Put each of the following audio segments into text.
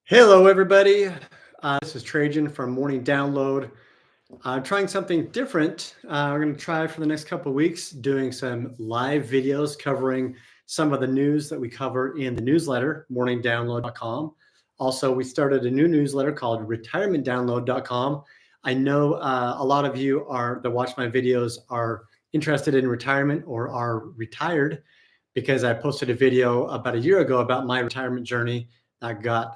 Hello, everybody. This is Trajan from Morning Download. Trying something different. We're going to try for the next couple of weeks doing some live videos covering some of the news that we cover in the newsletter, morningdownload.com. Also, we started a new newsletter called retirementdownload.com. I know a lot of you that watch my videos are interested in retirement or are retired because I posted a video about a year ago about my retirement journey that got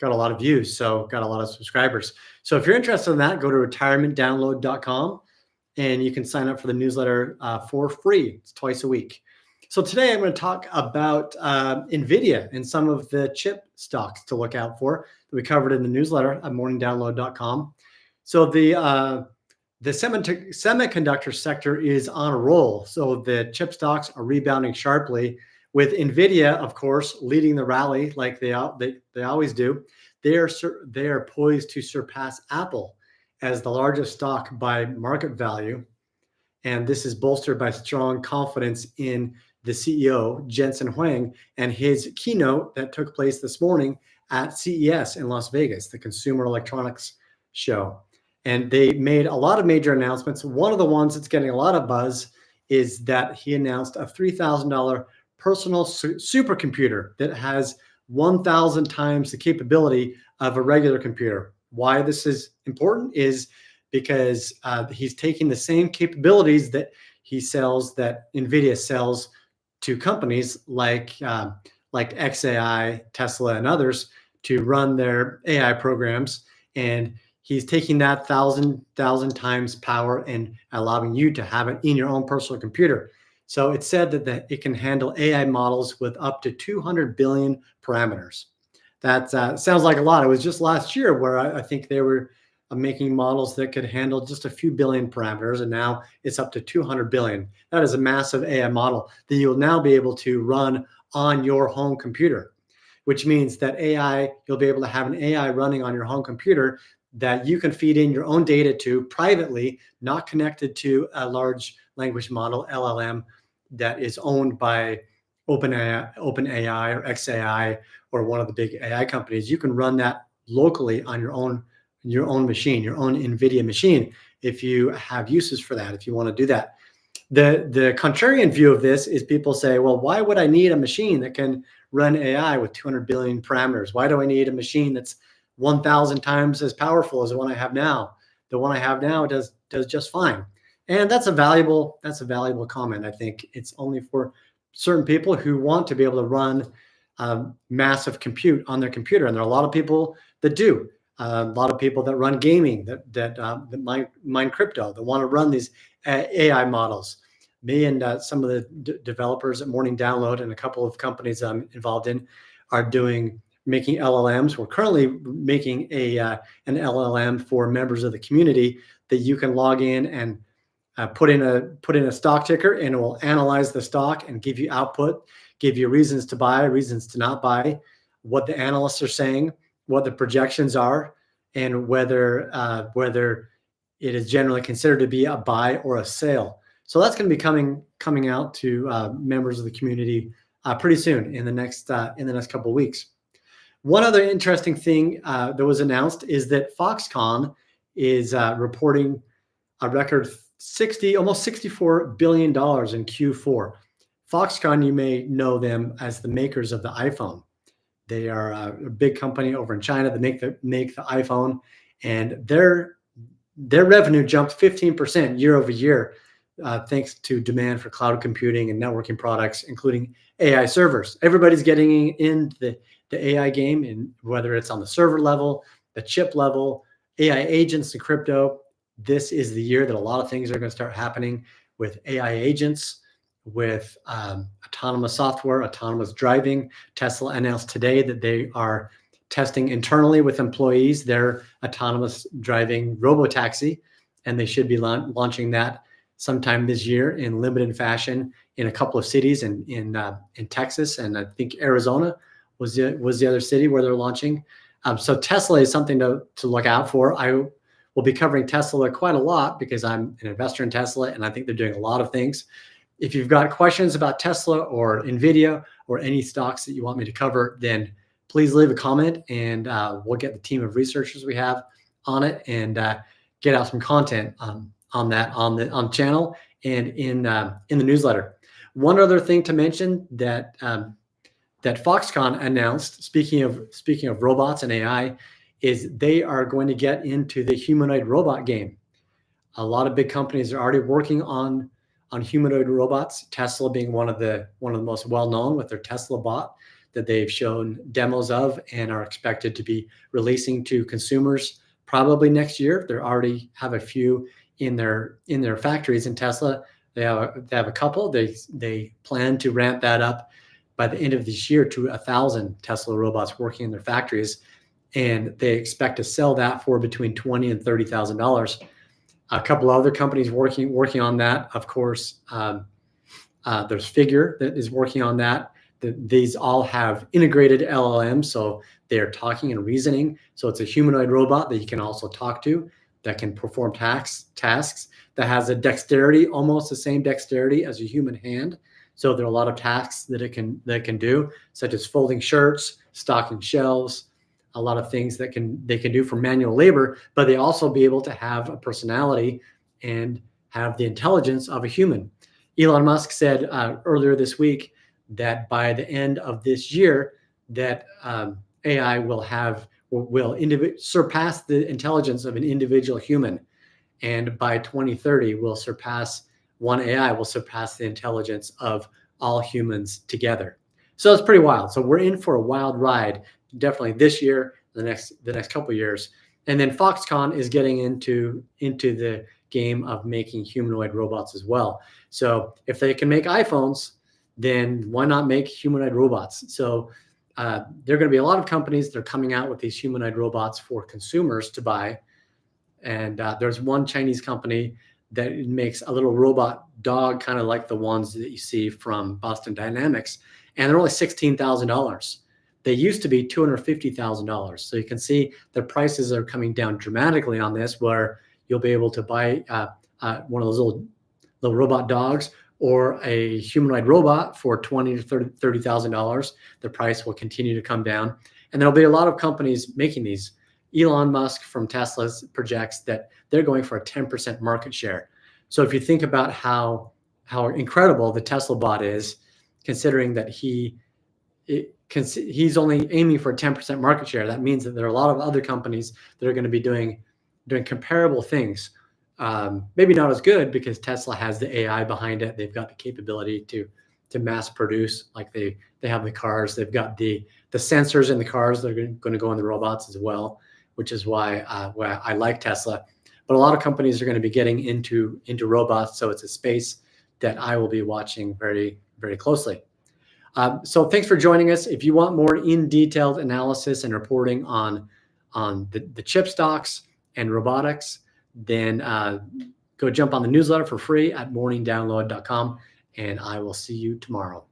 a lot of views, so got a lot of subscribers. So if you're interested in that, go to retirementdownload.com and you can sign up for the newsletter for free. It's twice a week. So today I'm going to talk about Nvidia and some of the chip stocks to look out for that we covered in the newsletter at morningdownload.com. So the semiconductor sector is on a roll. So the chip stocks are rebounding sharply, with Nvidia, of course, leading the rally like they always do. They are poised to surpass Apple as the largest stock by market value. And this is bolstered by strong confidence in the CEO, Jensen Huang, and his keynote that took place this morning at CES in Las Vegas, the Consumer Electronics Show. And they made a lot of major announcements. One of the ones that's getting a lot of buzz is that he announced a $3,000 personal supercomputer that has 1,000 times the capability of a regular computer. Why this is important is because he's taking the same capabilities that that Nvidia sells to companies like xAI, Tesla, and others to run their AI programs, and he's taking that thousand times power and allowing you to have it in your own personal computer. So it's said that it can handle AI models with up to 200 billion parameters. That sounds like a lot. It was just last year where I think they were making models that could handle just a few billion parameters, and now it's up to 200 billion. That is a massive AI model that you'll now be able to run on your home computer, which means that you'll be able to have an AI running on your home computer that you can feed in your own data to privately, not connected to a large language model, LLM, that is owned by OpenAI or xAI or one of the big AI companies. You can run that locally on your own machine, your own Nvidia machine, if you have uses for that, if you want to do that. The contrarian view of this is people say, well, why would I need a machine that can run AI with 200 billion parameters? Why do I need a machine that's 1,000 times as powerful as the one I have now? The one I have now does just fine. And that's a valuable comment. I think it's only for certain people who want to be able to run massive compute on their computer, and there are a lot of people that do. A lot of people that run gaming, that mine crypto, that want to run these AI models. Me and some of the developers at Morning Download and a couple of companies I'm involved in are making LLMs. We're currently making an LLM for members of the community that you can log in and put in a stock ticker, and it will analyze the stock and give you output, give you reasons to buy, reasons to not buy, what the analysts are saying, what the projections are, and whether it is generally considered to be a buy or a sale. So that's going to be coming out to members of the community pretty soon in the next couple of weeks. One other interesting thing that was announced is that Foxconn is reporting a record almost $64 billion in Q4. Foxconn, you may know them as the makers of the iPhone. They are a big company over in China that make the iPhone, and their revenue jumped 15% year over year, thanks to demand for cloud computing and networking products, including AI servers. Everybody's getting in the AI game, and whether it's on the server level, the chip level, AI agents and crypto. This is the year that a lot of things are going to start happening with AI agents, with autonomous software, autonomous driving. Tesla announced today that they are testing internally with employees their autonomous driving robotaxi, and they should be launching that sometime this year in limited fashion in a couple of cities in Texas, and I think Arizona was the other city where they're launching. So Tesla is something to look out for. I will be covering Tesla quite a lot because I'm an investor in Tesla, and I think they're doing a lot of things. If you've got questions about Tesla or Nvidia or any stocks that you want me to cover, then please leave a comment, and we'll get the team of researchers we have on it and get out some content on that on the channel and in the newsletter. One other thing to mention that that Foxconn announced, speaking of robots and AI, is they are going to get into the humanoid robot game. A lot of big companies are already working on humanoid robots. Tesla being one of the most well known with their Tesla bot that they've shown demos of and are expected to be releasing to consumers probably next year. They already have a few in their factories in Tesla. They have a couple. They plan to ramp that up by the end of this year to 1,000 Tesla robots working in their factories, and they expect to sell that for between $20,000 and $30,000. A couple other companies working on that. Of course, there's Figure that is working on that. These all have integrated LLMs, so they're talking and reasoning. So it's a humanoid robot that you can also talk to, that can perform tasks, that has a dexterity, almost the same dexterity as a human hand. So there are a lot of tasks that it can do, such as folding shirts, stocking shelves, a lot of things that they can do for manual labor, but they also be able to have a personality and have the intelligence of a human. Elon Musk said earlier this week that by the end of this year, that AI will surpass the intelligence of an individual human, and by 2030 one AI will surpass the intelligence of all humans together. So it's pretty wild. So we're in for a wild ride, definitely this year, the next couple of years. And then Foxconn is getting into the game of making humanoid robots as well. So if they can make iPhones, then why not make humanoid robots? So there are going to be a lot of companies that are coming out with these humanoid robots for consumers to buy. And there's one Chinese company that makes a little robot dog, kind of like the ones that you see from Boston Dynamics, and they're only $16,000. They used to be $250,000. So you can see the prices are coming down dramatically on this, where you'll be able to buy one of those little robot dogs or a humanoid robot for $20,000 to $30,000. The price will continue to come down, and there'll be a lot of companies making these. Elon Musk from Tesla projects that they're going for a 10% market share. So if you think about how incredible the Tesla bot is, considering that he's only aiming for a 10% market share, that means that there are a lot of other companies that are going to be doing comparable things. Maybe not as good, because Tesla has the AI behind it. They've got the capability to mass produce, like they have the cars. They've got the sensors in the cars that are going to go in the robots as well, which is why I like Tesla. But a lot of companies are going to be getting into robots, so it's a space that I will be watching very, very closely. So thanks for joining us. If you want more in-detailed analysis and reporting on the chip stocks and robotics, then go jump on the newsletter for free at morningdownload.com, and I will see you tomorrow.